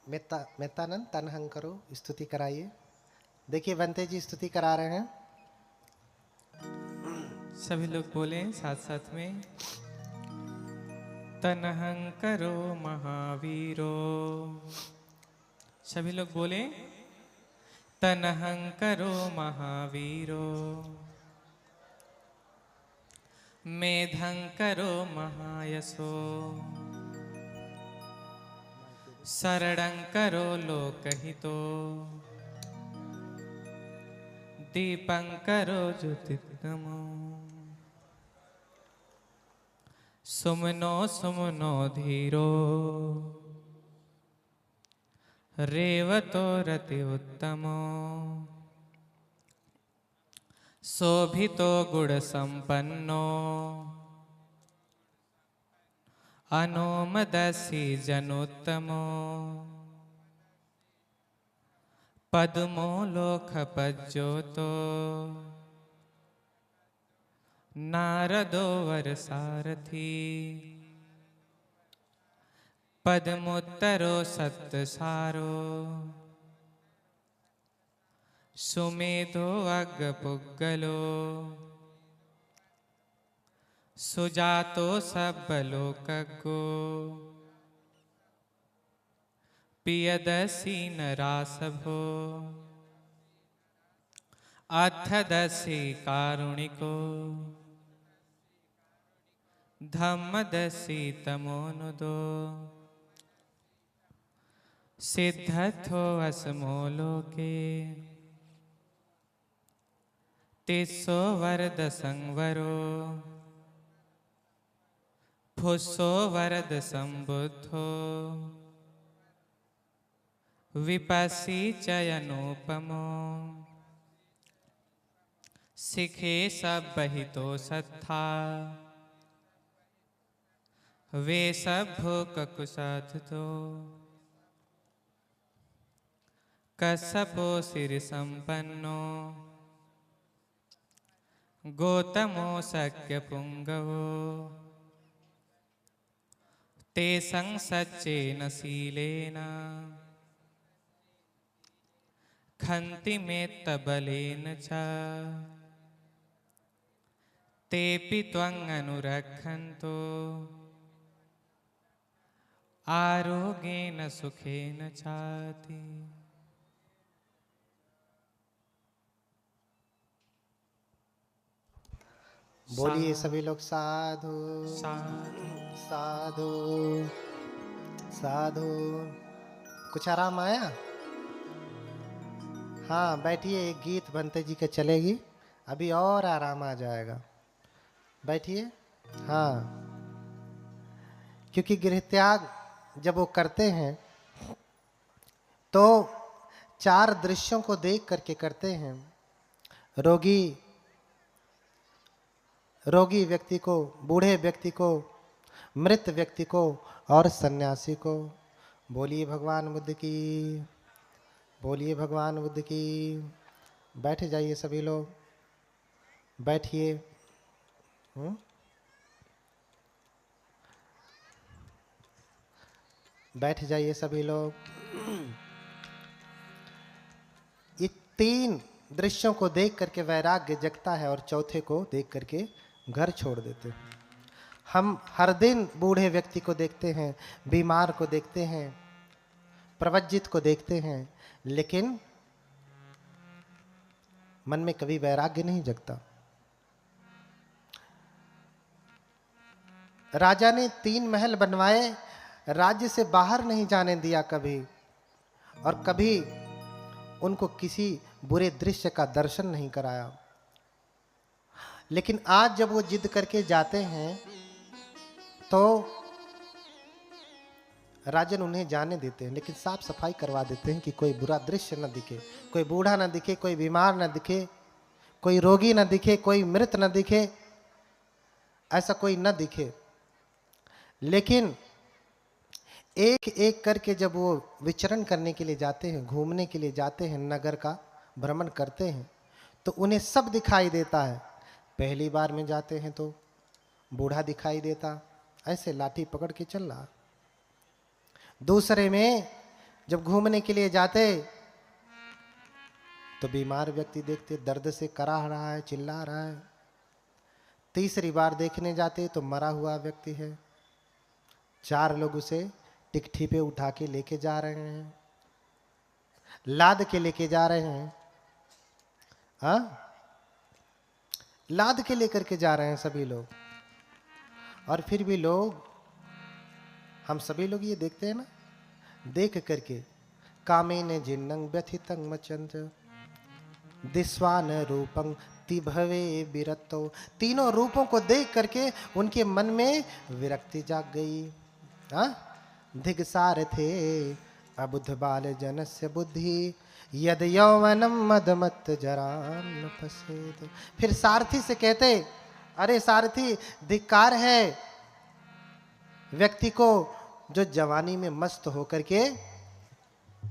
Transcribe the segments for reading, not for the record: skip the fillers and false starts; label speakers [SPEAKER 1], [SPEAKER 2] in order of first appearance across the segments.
[SPEAKER 1] मेहतानंद तनहंग करो, स्तुति कराइए। देखिए बंते जी स्तुति करा रहे हैं।
[SPEAKER 2] सभी लोग बोले साथ साथ में। तनहं करो महावीरो। सभी लोग बोले। तनहं करो महावीरो। मेधं करो महायशो। शरणं करो लोकहितो। दीपं करो ज्योतिर्गमो। सुमनो सुमनो धीरो। रेवतो रति उत्तमो। शोभितो गुण संपन्नो। अनुमदसी जनुत्तमो। पद्मो लोकपज्योतो। नारदो वरसारथी। पद्मोत्तरो सत्सारो। सुमेधो अग्गपुग्गलो। सुजातो सब्बलोकज्ञो। पियदसि नरासभो। अथदसि कारुणिको। धम्मदसि तमोनुदो। सिद्धथो असमो लोके। तिस्सो वरद संवरो। फुस्सो वरद संबुद्धो। विपस्सी चयनोपमो। सिखे सब बहितो सत्था। वे सब भोक कुसाधतो। कश्यपो सिर संपन्नो। गौतमो शक्य पुंगवो। तेसं सच्चेन शीलेन। खन्ति मेत्तबलेन च। तेऽपि त्वं अनुरक्षन्तो। आरोग्येन सुखेन चाति।
[SPEAKER 1] बोलिए सभी लोग साधु
[SPEAKER 2] साधु
[SPEAKER 1] साधु साधु। कुछ आराम आया? हाँ बैठिए, एक गीत बंते जी के चलेगी, अभी और आराम आ जाएगा। बैठिए। हाँ, क्योंकि गृह त्याग जब वो करते हैं तो 4 दृश्यों को देख करके करते हैं। रोगी व्यक्ति को, बूढ़े व्यक्ति को, मृत व्यक्ति को और सन्यासी को। बोलिए भगवान बुद्ध की, बोलिए भगवान बुद्ध की। बैठ जाइए सभी लोग, बैठिए। बैठ जाइए सभी लोग। ये 3 दृश्यों को देख करके वैराग्य जगता है और चौथे को देख करके घर छोड़ देते हैं। हम हर दिन बूढ़े व्यक्ति को देखते हैं, बीमार को देखते हैं, प्रवज्जित को देखते हैं, लेकिन मन में कभी वैराग्य नहीं जगता। राजा ने 3 महल बनवाए, राज्य से बाहर नहीं जाने दिया कभी, और कभी उनको किसी बुरे दृश्य का दर्शन नहीं कराया। लेकिन आज जब वो जिद करके जाते हैं तो राजन उन्हें जाने देते हैं, लेकिन साफ सफाई करवा देते हैं कि कोई बुरा दृश्य न दिखे, कोई बूढ़ा न दिखे, कोई बीमार न दिखे, कोई रोगी न दिखे, कोई मृत न दिखे, ऐसा कोई न दिखे। लेकिन एक एक करके जब वो विचरण करने के लिए जाते हैं, घूमने के लिए जाते हैं, नगर का भ्रमण करते हैं, तो उन्हें सब दिखाई देता है। पहली बार में जाते हैं तो बूढ़ा दिखाई देता, ऐसे लाठी पकड़ के चल रहा। दूसरे में जब घूमने के लिए जाते तो बीमार व्यक्ति देखते दर्द से कराह रहा है, चिल्ला रहा है। तीसरी बार देखने जाते तो मरा हुआ व्यक्ति है। 4 लोग उसे टिकठी पे उठा के लेके जा रहे हैं, लाद के लेके जा रहे हैं। हाँ, लाद के लेकर के जा रहे हैं सभी लोग। और फिर भी लोग, हम सभी लोग ये देखते हैं ना, देख करके कामेन जिन्नं व्यथितं मचंत दिस्वान रूपं तिभवे विरक्तो, तीनों रूपों को देख करके उनके मन में विरक्ति जाग गई। हाँ, धिगसार थे अबुध बाल जनस्य बुद्धि यद यौवनम मदमत जरान पसेद। फिर सारथी से कहते, अरे सारथी, धिक्कार है व्यक्ति को जो जवानी में मस्त होकर के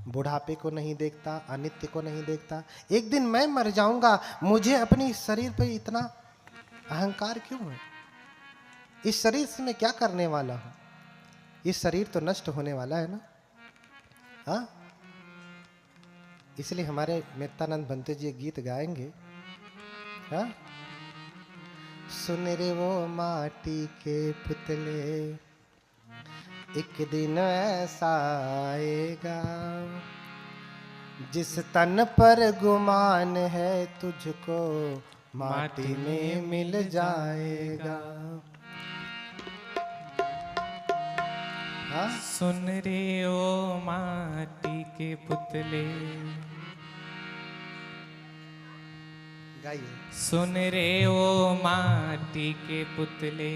[SPEAKER 1] बुढ़ापे को नहीं देखता, अनित्य को नहीं देखता। एक दिन मैं मर जाऊंगा, मुझे अपनी शरीर पर इतना अहंकार क्यों है? इस शरीर से मैं क्या करने वाला हूं? इस शरीर तो नष्ट होने वाला है ना। हाँ, इसलिए हमारे मेत्तानंद भंते जी गीत गाएंगे। हाँ, सुन रे वो माटी के पुतले, एक दिन ऐसा आएगा जिस तन पर गुमान है तुझको माटी में मिल जाएगा। हाँ?
[SPEAKER 2] सुन रे ओ माटी के पुतले,
[SPEAKER 1] गाइए।
[SPEAKER 2] सुन रे ओ माटी के पुतले,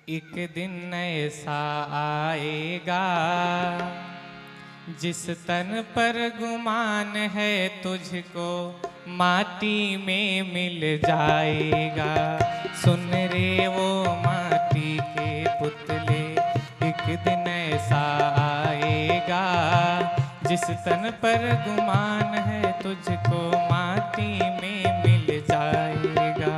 [SPEAKER 2] एक दिन ऐसा आएगा जिस तन पर गुमान है तुझको माटी में मिल जाएगा। सुन रे वो माटी के पुतले, एक दिन ऐसा आएगा जिस तन पर गुमान है तुझको माटी में मिल जाएगा।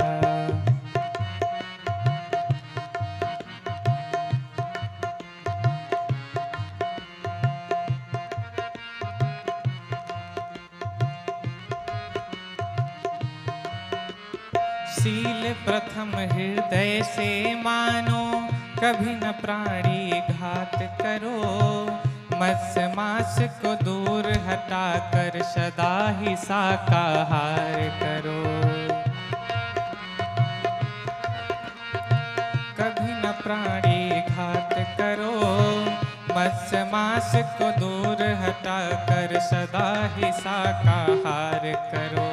[SPEAKER 2] शील प्रथम हृदय से मानो, कभी न प्राणी घात करो। मत्स्य मांस को दूर हटा कर सदा ही शाकाहार करो। कभी न प्राणी घात करो, मत्स्य मांस को दूर हटा कर सदा ही शाकाहार करो।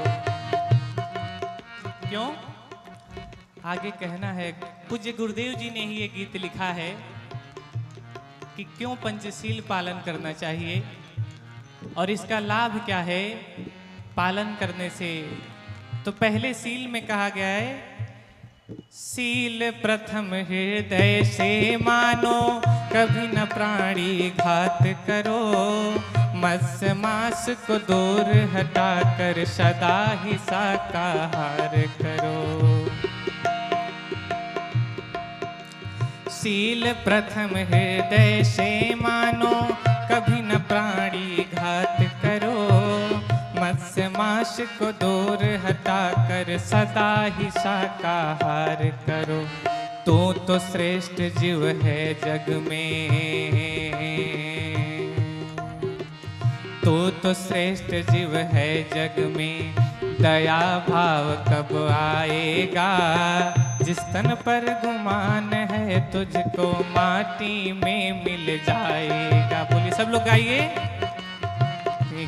[SPEAKER 2] क्यों? आगे कहना है, पूज्य गुरुदेव जी ने ही ये गीत लिखा है कि क्यों पंचशील पालन करना चाहिए और इसका लाभ क्या है पालन करने से। तो पहले सील में कहा गया है, सील प्रथम हृदय से मानो, कभी न प्राणी घात करो। मत्स्य मांस को दूर हटा कर सदा ही शाकाहार करो। शील प्रथम हृदय से मानो, कभी न प्राणी घात करो। मत्स्य मांस को दूर हटा कर सदा ही शाकाहार करो। तू तो श्रेष्ठ जीव है जग में, तू तो श्रेष्ठ जीव है जग में। दया भाव कब आएगा, जिस तन पर गुमान है तुझको माटी में मिल जाएगा। बोलिए सब लोग गाइए।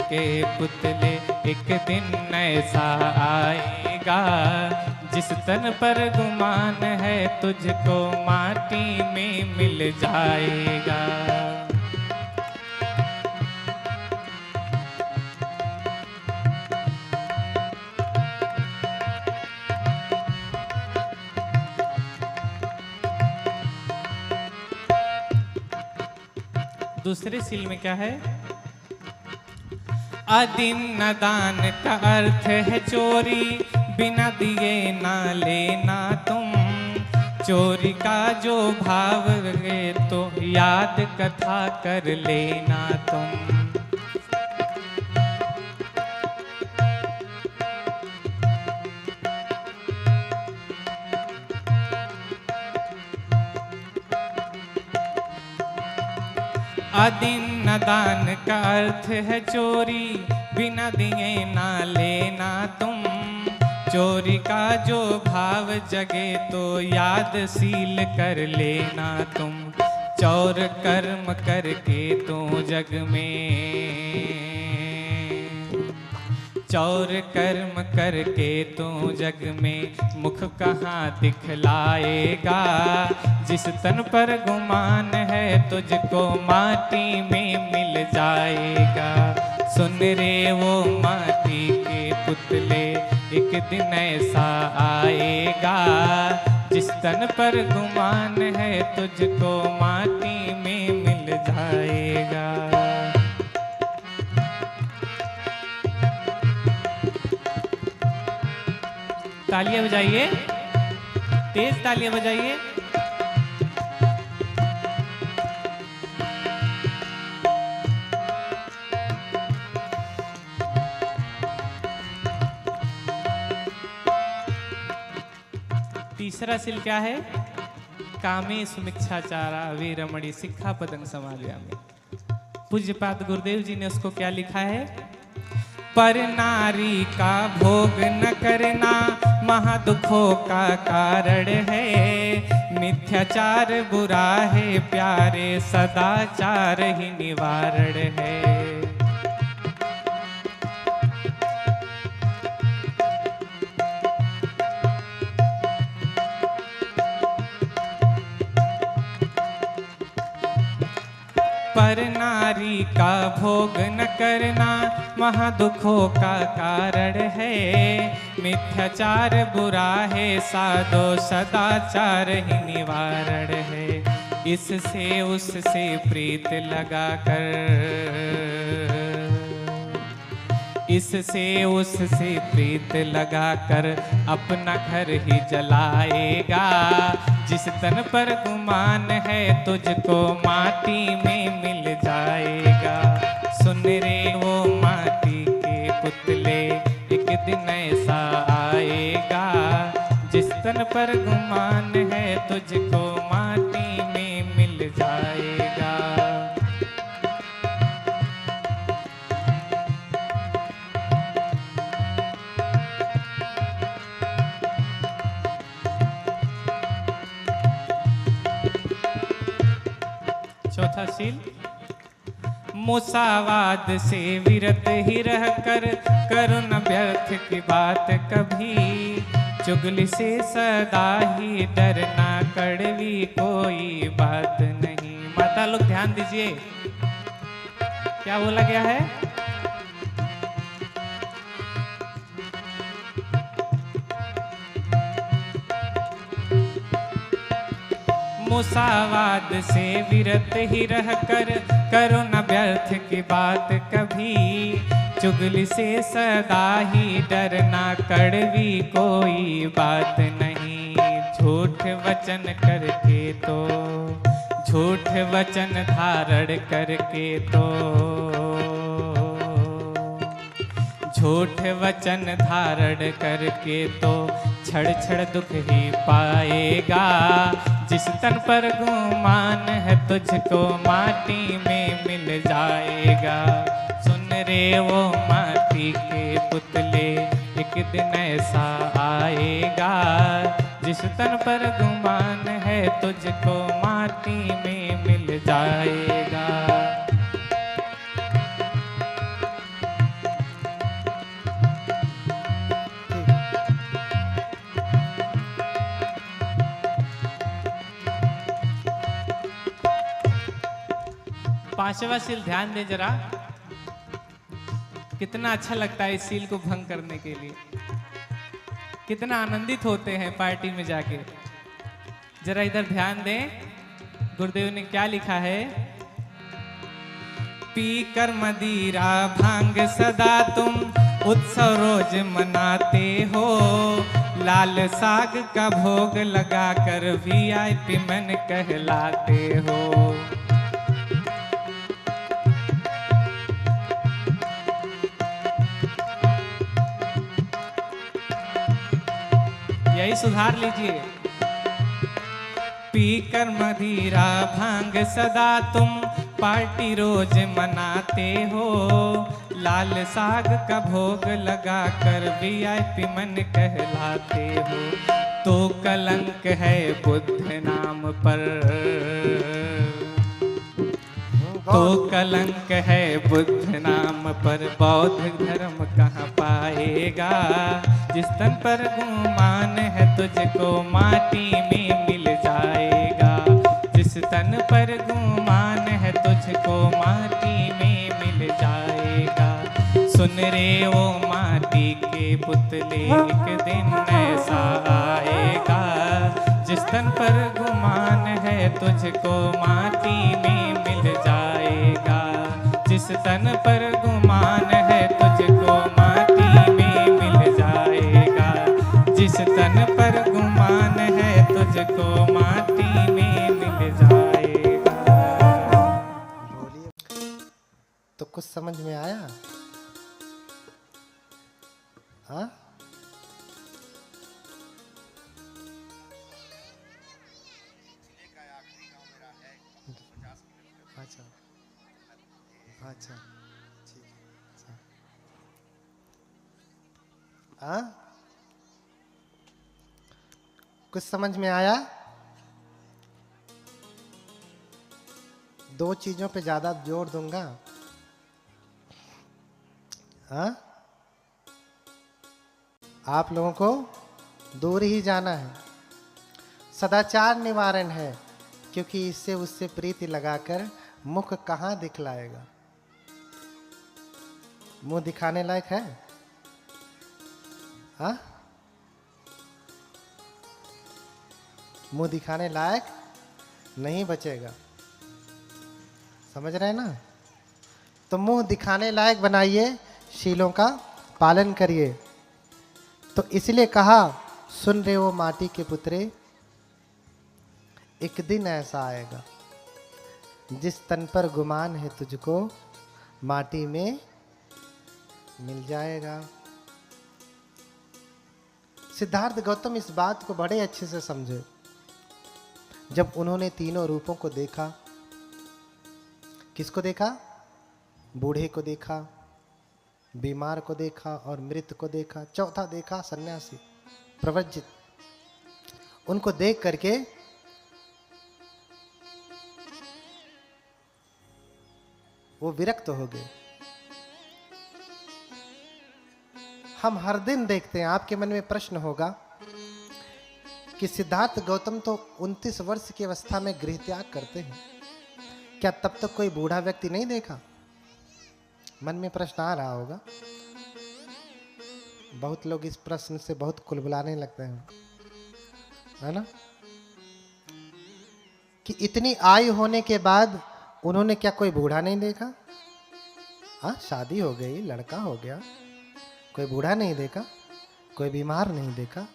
[SPEAKER 2] के पुतले एक दिन ऐसा आएगा, जिस तन पर गुमान है तुझको माटी में मिल जाएगा। दूसरे सील में क्या है? अदिन्न दान का अर्थ है चोरी, बिना दिए ना लेना तुम। चोरी का जो भाव है तो याद कथा कर लेना तुम। अदीन न दान का अर्थ है चोरी, बिना दिए ना लेना तुम। चोरी का जो भाव जगे तो यादशील कर लेना तुम। चौर कर्म करके तो जग में, चौर कर्म करके तो जग में मुख कहाँ दिखलाएगा। जिस तन पर गुमान है तुझको माटी में मिल जाएगा। सुन रे वो माटी के पुतले, एक दिन ऐसा आएगा। जिस तन पर गुमान है तुझको माटी में मिल जाएगा। तालियां बजाइए, तेज तालियां बजाइए। तीसरा सील क्या है? कामे सुमिच्छाचारा वीरमणि सिक्खापदं समादयामि। पूज्यपाद गुरुदेव जी ने उसको क्या लिखा है? पर नारी का भोग न करना महादुखों का कारण है। मिथ्याचार बुरा है प्यारे, सदाचार ही निवारण है। पर नारी का भोग न करना महादुखों का कारण है। मिथ्याचार बुरा है साधो, सदाचार ही निवारण है। इससे उससे प्रीत लगा कर, इससे उससे प्रीत लगा कर अपना घर ही जलाएगा। जिस तन पर गुमान है तुझको माटी में मिल जाएगा। सुन रे वो माटी के पुतले, एक दिन ऐसा आएगा। जिस तन पर गुमान है तुझको माटी में मिल जाएगा। चौथा सील, मुसावाद से विरत ही रह कर करो न व्यर्थ की बात कभी। चुगली से सदा ही डरना, कड़वी कोई बात नहीं। माता लोग ध्यान दीजिए, क्या बोला गया है? मुसावाद से विरत ही रह कर करो न व्यर्थ की बात कभी। चुगली से सदा ही डरना, कड़वी कोई बात नहीं। झूठ वचन करके तो, झूठ वचन धारण करके तो, झूठ वचन धारण करके तो छड़ छड़ दुख ही पाएगा। जिस तन पर गुमान है तुझको माटी में मिल जाएगा। सुन रे वो माटी के पुतले, एक दिन ऐसा आएगा। जिस तन पर गुमान है तुझको माटी में मिल जाएगा। पांचवा सील ध्यान दे जरा, कितना अच्छा लगता है इस सील को भंग करने के लिए। कितना आनंदित होते हैं पार्टी में जाके। जरा इधर ध्यान दें, गुरुदेव ने क्या लिखा है? पी कर मदिरा भांग सदा तुम उत्सव रोज मनाते हो। लाल साग का भोग लगाकर VIP मन कहलाते हो। यही सुधार लीजिए। पीकर मदिरा भांग सदा तुम पार्टी रोज मनाते हो, लाल साग का भोग लगा कर वीआईपी मन कहलाते हो। तो कलंक है बुद्ध नाम पर, तो कलंक है बुद्ध नाम पर, बौद्ध धर्म कहाँ पाएगा। जिस तन पर गुमान है तुझको माटी में मिल जाएगा। जिस तन पर गुमान है तुझको माटी में मिल जाएगा। सुन रे वो माटी के पुतले एक दिन ऐसा आएगा। जिस तन पर गुमान है तुझको माटी में मिल जाएगा। जिस तन पर गुमान है तुझको माटी में मिल जाएगा। जिस तन पर गुमान है तुझको माटी में मिल जाएगा।
[SPEAKER 1] बोलिए, तो कुछ समझ में आया? हाँ, अच्छा अच्छा, ठीक है, अच्छा। हाँ, कुछ समझ में आया? दो चीजों पे ज्यादा जोर दूंगा। हाँ, आप लोगों को दूर ही जाना है। सदाचार निवारण है, क्योंकि इससे उससे प्रीति लगाकर मुख कहाँ दिखलाएगा। मुंह दिखाने लायक है? हाँ, मुंह दिखाने लायक नहीं बचेगा। समझ रहे हैं ना? तो मुंह दिखाने लायक बनाइए, शीलों का पालन करिए। तो इसलिए कहा, सुन रहे हो माटी के पुत्रे, एक दिन ऐसा आएगा। जिस तन पर गुमान है तुझको माटी में मिल जाएगा। सिद्धार्थ गौतम इस बात को बड़े अच्छे से समझे। जब उन्होंने तीनों रूपों को देखा, किसको देखा? बूढ़े को देखा, बीमार को देखा और मृत को देखा, चौथा देखा सन्यासी प्रवज्जित। उनको देख करके वो विरक्त हो गए। हम हर दिन देखते हैं, आपके मन में प्रश्न होगा कि सिद्धार्थ गौतम तो 29 वर्ष की अवस्था में गृह त्याग करते हैं, क्या तब तक कोई बूढ़ा व्यक्ति नहीं देखा? मन में प्रश्न आ रहा होगा। बहुत लोग इस प्रश्न से बहुत कुलबुलाने लगते हैं, है ना? कि इतनी आयु होने के बाद उन्होंने क्या कोई बूढ़ा नहीं देखा? हाँ, शादी हो गई, लड़का हो गया, कोई बूढ़ा नहीं देखा, कोई बीमार नहीं देखा,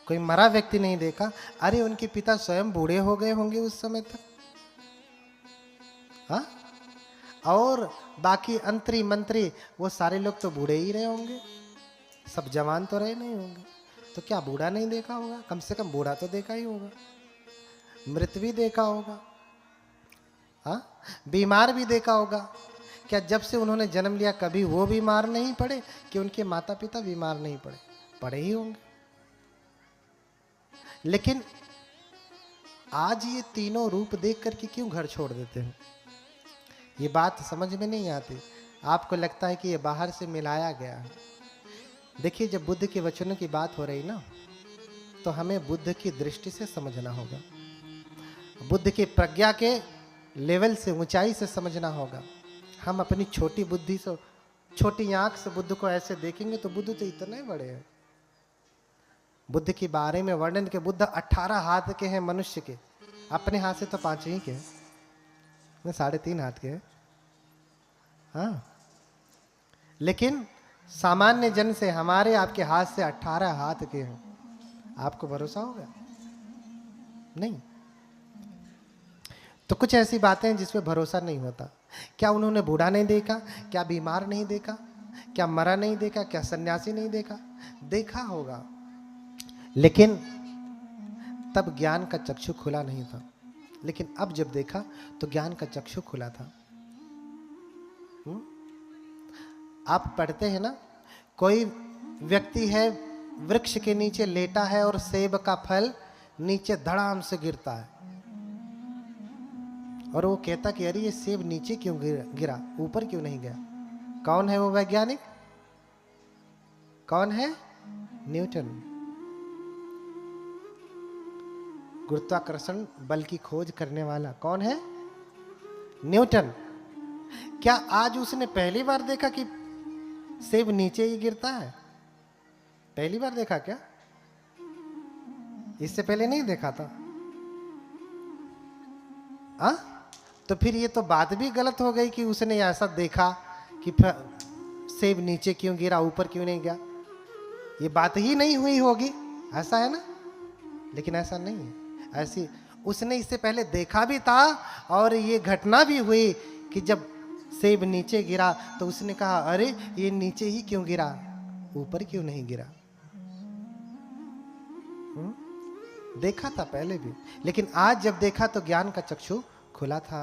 [SPEAKER 1] कोई मरा व्यक्ति नहीं देखा। अरे उनके पिता स्वयं बूढ़े हो गए होंगे उस समय तक। हाँ, और बाकी अंतरी मंत्री वो सारे लोग तो बूढ़े ही रहे होंगे, सब जवान तो रहे नहीं होंगे। तो क्या बूढ़ा नहीं देखा होगा? कम से कम बूढ़ा तो देखा ही होगा, मृत भी देखा होगा, हाँ, बीमार भी देखा होगा। क्या जब से उन्होंने जन्म लिया कभी वो बीमार नहीं पड़े कि उनके माता पिता बीमार नहीं पड़े? पड़े ही होंगे। लेकिन आज ये तीनों रूप देख करके क्यों घर छोड़ देते हैं? ये बात समझ में नहीं आती। आपको लगता है कि ये बाहर से मिलाया गया है। देखिए, जब बुद्ध के वचनों की बात हो रही ना, तो हमें बुद्ध की दृष्टि से समझना होगा, बुद्ध की प्रज्ञा के लेवल से, ऊंचाई से समझना होगा। हम अपनी छोटी बुद्धि से, छोटी आंख से बुद्ध को ऐसे देखेंगे तो बुद्ध तो इतने बड़े हैं। बुद्ध के बारे में वर्णन के बुद्ध 18 हाथ के हैं मनुष्य के, अपने हाथ से तो 5 ही के हैं, 3.5 हाथ के हैं। हाँ, लेकिन सामान्य जन से, हमारे आपके हाथ से 18 हाथ के हैं। आपको भरोसा होगा? नहीं। तो कुछ ऐसी बातें हैं जिस पे भरोसा नहीं होता। क्या उन्होंने बूढ़ा नहीं देखा? क्या बीमार नहीं देखा? क्या मरा नहीं देखा? क्या सन्यासी नहीं देखा? देखा होगा, लेकिन तब ज्ञान का चक्षु खुला नहीं था। लेकिन अब जब देखा तो ज्ञान का चक्षु खुला था। आप पढ़ते हैं ना, कोई व्यक्ति है वृक्ष के नीचे लेटा है और सेब का फल नीचे धड़ाम से गिरता है, और वो कहता कि अरे ये सेब नीचे क्यों गिरा, ऊपर क्यों नहीं गया। कौन है वो वैज्ञानिक? कौन है? न्यूटन। गुरुत्वाकर्षण बल की खोज करने वाला कौन है? न्यूटन। क्या आज उसने पहली बार देखा कि सेब नीचे ही गिरता है? पहली बार देखा क्या? इससे पहले नहीं देखा था? आ? तो फिर ये तो बात भी गलत हो गई कि उसने ऐसा देखा कि सेब नीचे क्यों गिरा, ऊपर क्यों नहीं गया। ये बात ही नहीं हुई होगी, ऐसा है ना? लेकिन ऐसा नहीं है। ऐसी उसने इससे पहले देखा भी था, और ये घटना भी हुई कि जब सेब नीचे गिरा तो उसने कहा अरे ये नीचे ही क्यों गिरा, ऊपर क्यों नहीं गिरा। देखा था पहले भी, लेकिन आज जब देखा तो ज्ञान का चक्षु खुला था।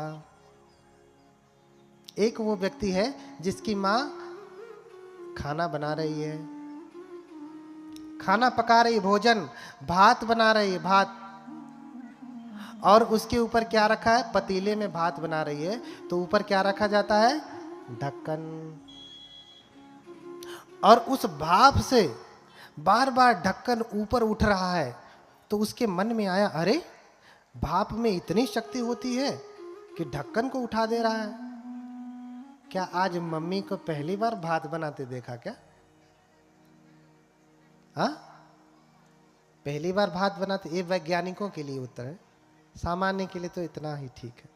[SPEAKER 1] एक वो व्यक्ति है जिसकी माँ खाना बना रही है, खाना पका रही, भोजन भात बना रही है, भात, और उसके ऊपर क्या रखा है? पतीले में भात बना रही है तो ऊपर क्या रखा जाता है? ढक्कन। और उस भाप से बार बार ढक्कन ऊपर उठ रहा है, तो उसके मन में आया अरे भाप में इतनी शक्ति होती है कि ढक्कन को उठा दे रहा है। क्या आज मम्मी को पहली बार भात बनाते देखा क्या? हाँ, पहली बार भात बनाते। ये वैज्ञानिकों के लिए उत्तर है, सामान्य के लिए तो इतना ही ठीक है।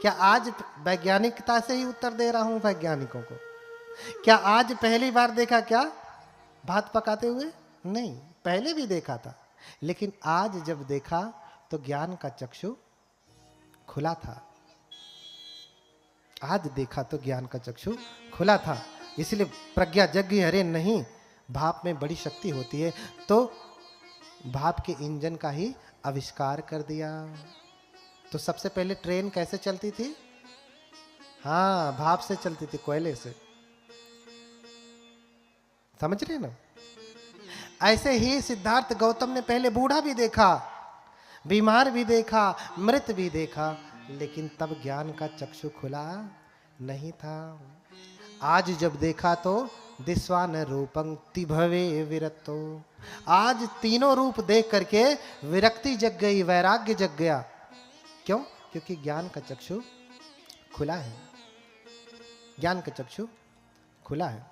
[SPEAKER 1] क्या आज वैज्ञानिकता से ही उत्तर दे रहा हूं वैज्ञानिकों को? क्या आज पहली बार देखा क्या भात पकाते हुए? नहीं, पहले भी देखा था, लेकिन आज जब देखा तो ज्ञान का चक्षु खुला था। आज देखा तो ज्ञान का चक्षु खुला था, इसलिए प्रज्ञा जगी अरे नहीं, भाप में बड़ी शक्ति होती है, तो भाप के इंजन का ही आविष्कार कर दिया। तो सबसे पहले ट्रेन कैसे चलती थी? हाँ, भाप से चलती थी, कोयले से। समझ रहे ना? ऐसे ही सिद्धार्थ गौतम ने पहले बूढ़ा भी देखा, बीमार भी देखा, मृत भी देखा, लेकिन तब ज्ञान का चक्षु खुला नहीं था। आज जब देखा तो दिस्वान रूपं तिभवे विरक्तो। आज तीनों रूप देख करके विरक्ति जग गई, वैराग्य जग गया। क्यों? क्योंकि ज्ञान का चक्षु खुला है। ज्ञान का चक्षु खुला है।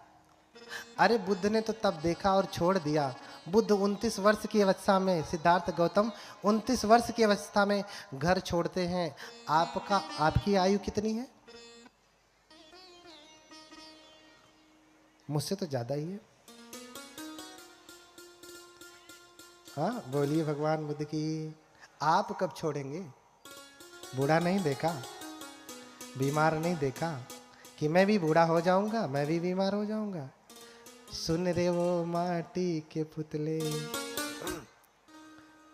[SPEAKER 1] अरे बुद्ध ने तो तब देखा और छोड़ दिया। बुद्ध 29 वर्ष की अवस्था में, सिद्धार्थ गौतम 29 वर्ष की अवस्था में घर छोड़ते हैं। आपकी आयु कितनी है? मुझसे तो ज्यादा ही है। हाँ, बोलिए भगवान बुद्ध की। आप कब छोड़ेंगे? बूढ़ा नहीं देखा, बीमार नहीं देखा कि मैं भी बूढ़ा हो जाऊंगा, मैं भी बीमार हो जाऊंगा। सुन रे वो माटी के पुतले।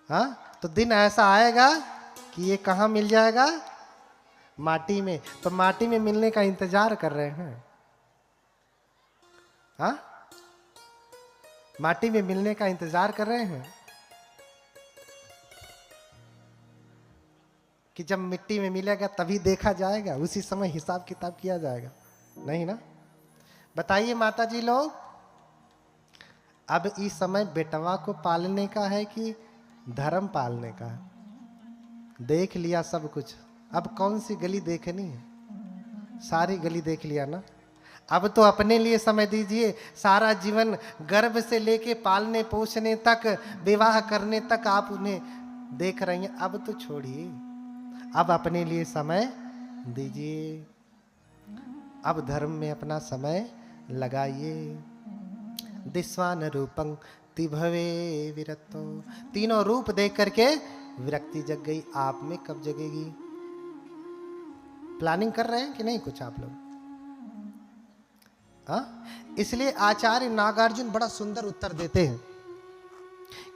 [SPEAKER 1] हाँ, तो दिन ऐसा आएगा कि ये कहाँ मिल जाएगा? माटी में। तो माटी में मिलने का इंतजार कर रहे हैं। हाँ, माटी में मिलने का इंतजार कर रहे हैं कि जब मिट्टी में मिलेगा तभी देखा जाएगा, उसी समय हिसाब किताब किया जाएगा। नहीं ना? बताइए माता जी लोग, अब इस समय बेटवा को पालने का है कि धर्म पालने का है? देख लिया सब कुछ, अब कौन सी गली देखनी है? सारी गली देख लिया ना। अब तो अपने लिए समय दीजिए। सारा जीवन गर्भ से लेके पालने पोषने तक, विवाह करने तक आप उन्हें देख रही हैं। अब तो छोड़िए, अब अपने लिए समय दीजिए। अब धर्म में अपना समय लगाइए। दिस्वान रूपं तिभवे विरक्तो। तीनों रूप देख करके विरक्ति जग गई। आप में कब जगेगी? प्लानिंग कर रहे हैं कि नहीं कुछ आप लोग? हाँ, इसलिए आचार्य नागार्जुन बड़ा सुंदर उत्तर देते हैं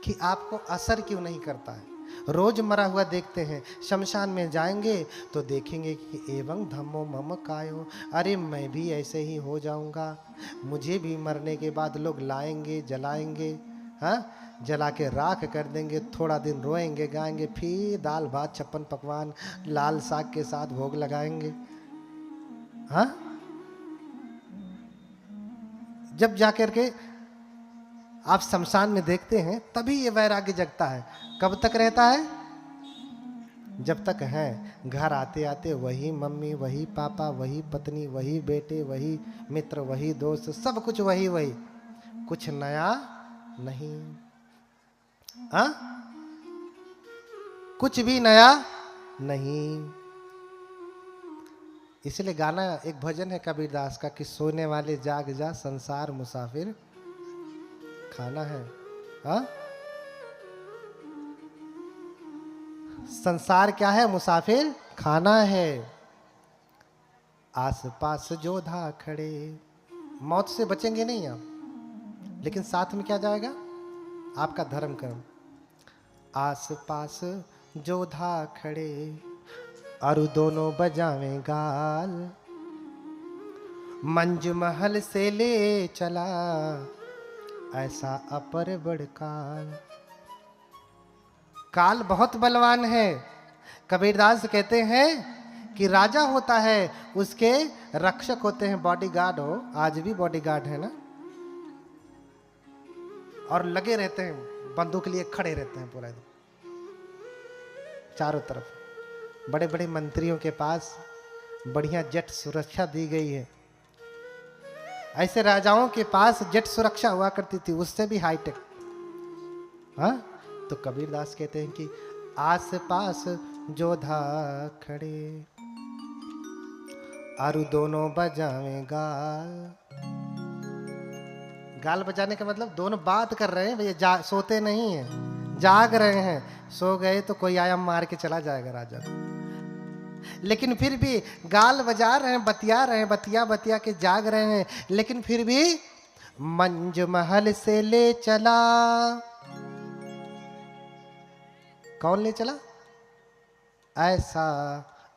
[SPEAKER 1] कि आपको असर क्यों नहीं करता है। रोज मरा हुआ देखते हैं, शमशान में जाएंगे तो देखेंगे कि एवं धम्मो मम कायो, अरे मैं भी ऐसे ही हो जाऊंगा, मुझे भी मरने के बाद लोग लाएंगे, जलाएंगे, हाँ, जला के राख कर देंगे, थोड़ा दिन रोएंगे गाएंगे, फिर दाल भात 56 पकवान लाल साग के साथ भोग लगाएंगे। हाँ, जब जाकर के आप शमशान में देखते हैं तभी ये वैराग्य जगता है। कब तक रहता है? जब तक है। घर आते आते वही मम्मी, वही पापा, वही पत्नी, वही बेटे, वही मित्र, वही दोस्त, सब कुछ वही वही, कुछ नया नहीं। हाँ, कुछ भी नया नहीं। इसलिए गाना, एक भजन है कबीरदास का कि सोने वाले जाग जा, संसार मुसाफिर खाना है। हाँ, संसार क्या है? मुसाफिर खाना है। आसपास जोधा खड़े, मौत से बचेंगे नहीं आप, लेकिन साथ में क्या जाएगा? आपका धर्म कर्म। आसपास जोधा खड़े और दोनों बजावें गाल, मंज महल से ले चला ऐसा अपर बड़ काल। काल बहुत बलवान है। कबीरदास कहते हैं कि राजा होता है, उसके रक्षक होते हैं बॉडीगार्ड हो, आज भी बॉडीगार्ड है ना, और लगे रहते हैं, बंदूक लिए खड़े रहते हैं पूरा चारों तरफ। बड़े बड़े मंत्रियों के पास बढ़िया जेट सुरक्षा दी गई है। ऐसे राजाओं के पास जेट सुरक्षा हुआ करती थी, उससे भी हाईटेक। हाँ, तो कबीरदास कहते हैं कि आस पास जोधा खड़े आरु दोनों बजावें गाल। गाल बजाने का मतलब दोनों बात कर रहे हैं भैया, सोते नहीं हैं, जाग रहे हैं। सो गए तो कोई आया मार के चला जाएगा राजा को, लेकिन फिर भी गाल बजा रहे हैं, बतिया रहे हैं, बतिया बतिया के जाग रहे हैं, लेकिन फिर भी मंज महल से ले चला। कौन ले चला? ऐसा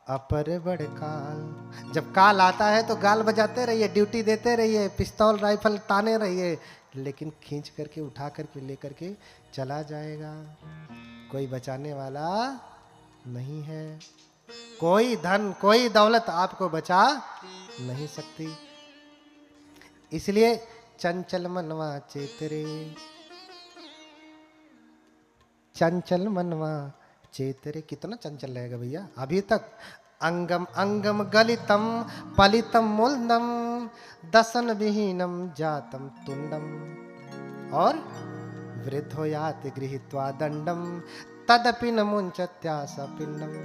[SPEAKER 1] अपर बड़ काल। जब काल आता है तो गाल बजाते रहिए, ड्यूटी देते रहिए, पिस्तौल राइफल ताने रहिए, लेकिन खींच करके उठा करके लेकर के चला जाएगा। कोई बचाने वाला नहीं है। कोई धन, कोई दौलत आपको बचा नहीं सकती। इसलिए चंचल मनवा चेतरे, चंचल मनवा चेतरे। कितना चंचल रहेगा भैया अभी तक। अंगम अंगम गलितम पलितम मूलदम दसन विहीनम जातम तुंडम और वृद्धो याति गृहीत्वा दंडम तदपि न मुंचत्यास पिंडम।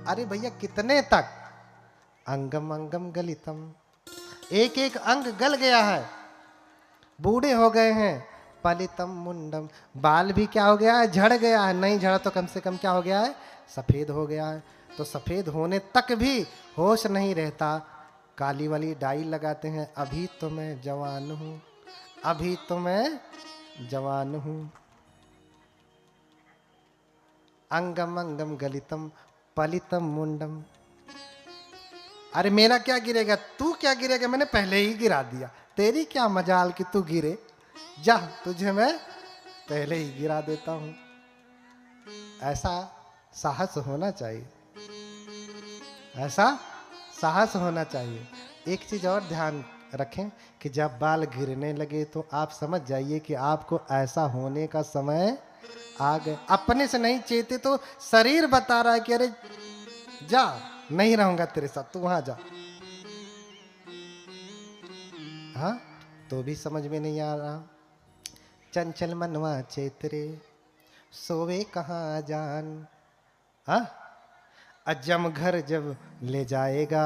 [SPEAKER 1] अरे भैया कितने तक? अंगम अंगम गलितम, एक एक अंग गल गया है, बूढ़े हो गए हैं। पलितम मुंडम, बाल भी क्या हो गया है? झड़ गया है। नहीं झड़ा तो कम से कम क्या हो गया है? सफेद हो गया है। तो सफेद होने तक भी होश नहीं रहता। काली वाली डाई लगाते हैं, अभी तो मैं जवान हूं, अभी तो मैं जवान हूं। अंगम अंगम गलितम पलितम मुंडम। अरे मेरा क्या गिरेगा? तू क्या गिरेगा? मैंने पहले ही गिरा दिया। तेरी क्या मजाल कि तू गिरे, जा तुझे मैं पहले ही गिरा देता हूं। ऐसा साहस होना चाहिए, ऐसा साहस होना चाहिए। एक चीज और ध्यान रखें कि जब बाल गिरने लगे तो आप समझ जाइए कि आपको ऐसा होने का समय आ गए। अपने से नहीं चेते तो शरीर बता रहा है कि अरे जा, नहीं रहूंगा तेरे साथ, तू वहां जा। हाँ, तो भी समझ में नहीं आ रहा। चंचल मनवा चेतरे सोवे कहाँ जान। हाँ, अजम घर जब ले जाएगा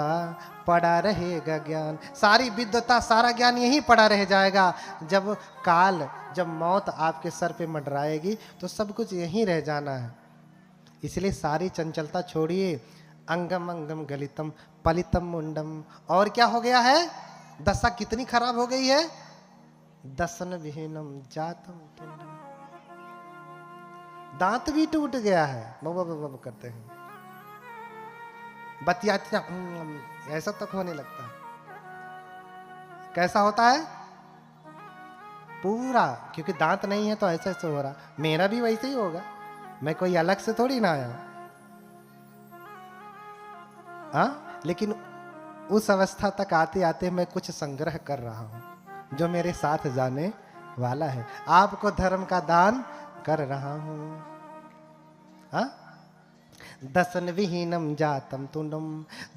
[SPEAKER 1] पड़ा रहेगा ज्ञान। सारी विद्वता, सारा ज्ञान यहीं पड़ा रह जाएगा। जब काल, जब मौत आपके सर पे मंडराएगी तो सब कुछ यहीं रह जाना है। इसलिए सारी चंचलता छोड़िए। अंगम अंगम गलितम पलितम मुंडम। और क्या हो गया है? दशा कितनी खराब हो गई है? दसन विहीनम जातम तुंडम। दांत भी टूट गया है, बब करते हैं, बतियाते ऐसा तक होने लगता है। कैसा होता है पूरा, क्योंकि दांत नहीं है तो ऐसे ऐसे हो रहा। मेरा भी वैसे ही होगा, मैं कोई अलग से थोड़ी ना आया हूं। हाँ, लेकिन उस अवस्था तक आते आते मैं कुछ संग्रह कर रहा हूं जो मेरे साथ जाने वाला है। आपको धर्म का दान कर रहा हूं। हाँ, दसन विहीनम जातम तुंडम,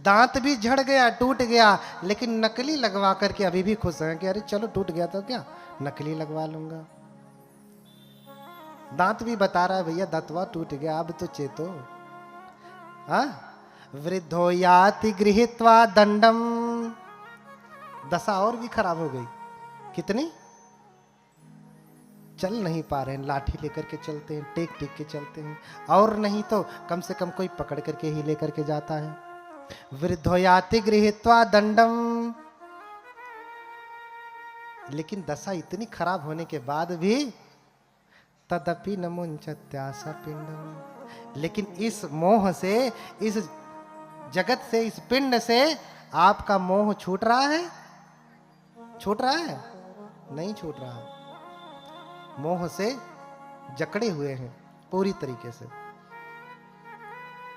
[SPEAKER 1] दांत भी झड़ गया, टूट गया, लेकिन नकली लगवा करके अभी भी खुश हैं कि अरे चलो टूट गया तो क्या, नकली लगवा लूंगा। दांत भी बता रहा है भैया दांतवा टूट गया, अब तो चेतो। हाँ, वृद्धो याति गृहीत्वा दंडम, दशा और भी खराब हो गई। कितनी, चल नहीं पा रहे हैं, लाठी लेकर के चलते हैं, टेक टेक के चलते हैं, और नहीं तो कम से कम कोई पकड़ करके ही लेकर के जाता है। वृद्धो याति गृहीत्वा दंडम, लेकिन दशा इतनी खराब होने के बाद भी तदपि न मुंचत्यासा पिंडम, लेकिन इस मोह से, इस जगत से, इस पिंड से आपका मोह छूट रहा है? छूट रहा है? नहीं छूट रहा। मोह से जकड़े हुए हैं पूरी तरीके से।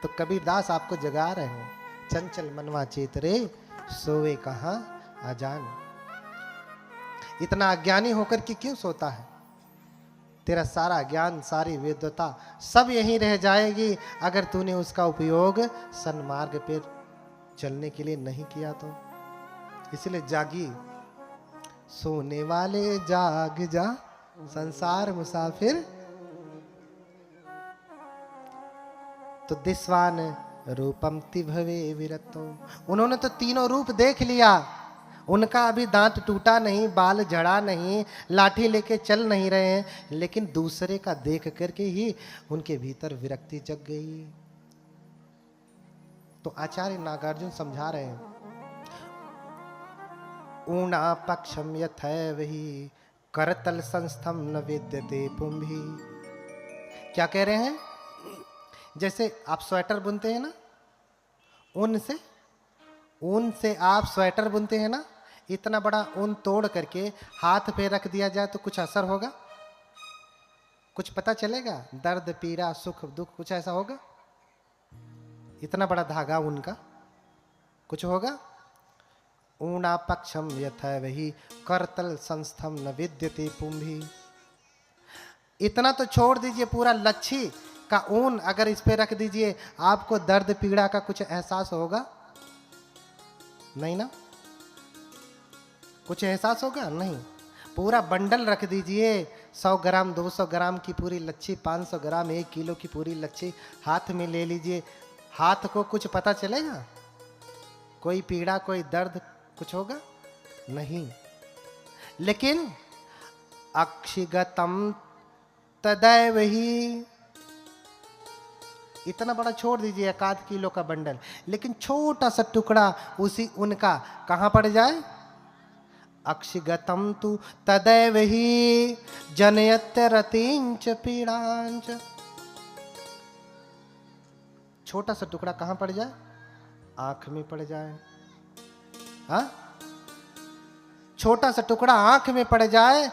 [SPEAKER 1] तो कबीरदास आपको जगा रहे हैं, चंचल मनवा चेतरे सोवे कहां अजान। इतना अज्ञानी होकर के क्यों सोता है? तेरा सारा ज्ञान, सारी वेद्यता सब यहीं रह जाएगी अगर तूने उसका उपयोग सन्मार्ग पे चलने के लिए नहीं किया तो। इसलिए जागी, सोने वाले जाग जा, संसार मुसाफिर। तो दिस्वान रूपम तिभवे विरतो, उन्होंने तो तीनों रूप देख लिया, उनका अभी दांत टूटा नहीं, बाल झड़ा नहीं, लाठी लेके चल नहीं रहे हैं, लेकिन दूसरे का देख करके ही उनके भीतर विरक्ति जग गई। तो आचार्य नागार्जुन समझा रहे हैं, ऊणा पक्षम यथैव ही करतल संस्थम न विद्यते पुंभी। क्या कह रहे हैं? जैसे आप स्वेटर बुनते हैं ना, ऊन से आप स्वेटर बुनते हैं ना, इतना बड़ा ऊन तोड़ करके हाथ पे रख दिया जाए तो कुछ असर होगा? कुछ पता चलेगा? दर्द, पीड़ा, सुख, दुख कुछ ऐसा होगा? इतना बड़ा धागा ऊन का, कुछ होगा? ऊणा पक्षम यथैव ही करतल संस्थम न विद्यते पुंभी। इतना तो छोड़ दीजिए, पूरा लच्छी का ऊन अगर इस पे रख दीजिए, आपको दर्द पीड़ा का कुछ एहसास होगा? नहीं ना, कुछ एहसास होगा? नहीं। पूरा बंडल रख दीजिए, 100 ग्राम 200 ग्राम की पूरी लच्छी, 500 ग्राम 1 किलो की पूरी लच्छी हाथ में ले लीजिए, हाथ को कुछ पता चलेगा? कोई पीड़ा, कोई दर्द कुछ होगा? नहीं। लेकिन अक्षिगतम तदैव ही, इतना बड़ा छोड़ दीजिए, 1 किलो का बंडल, लेकिन छोटा सा टुकड़ा उसी उनका कहां पड़ जाए? अक्षिगतम तु तदैव ही जनयत्य रतिंच पीड़ांच। छोटा सा टुकड़ा कहां पड़ जाए? आंख में पड़ जाए। हाँ, छोटा सा टुकड़ा आंख में पड़ जाए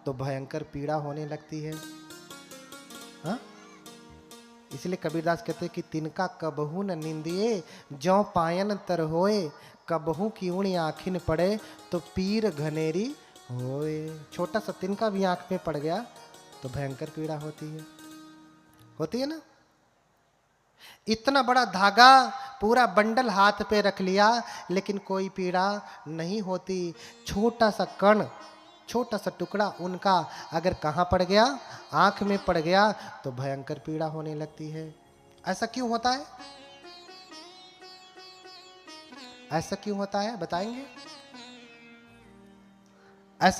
[SPEAKER 1] तो भयंकर पीड़ा होने लगती है। हाँ, इसलिए कबीरदास कहते हैं कि तिनका कबहू न निंदिए, ज्यों पायन तर होए, कबहू की ऊणी आँखिन पड़े तो पीर घनेरी होए। छोटा सा तिनका भी आंख में पड़ गया तो भयंकर पीड़ा होती है ना। इतना बड़ा धागा, पूरा बंडल हाथ पे रख लिया, लेकिन कोई पीड़ा नहीं होती। छोटा सा कण, छोटा सा टुकड़ा उनका अगर कहाँ पड़ गया? आंख में पड़ गया तो भयंकर पीड़ा होने लगती है। ऐसा क्यों होता है? ऐसा क्यों होता है बताएंगे? ऐसा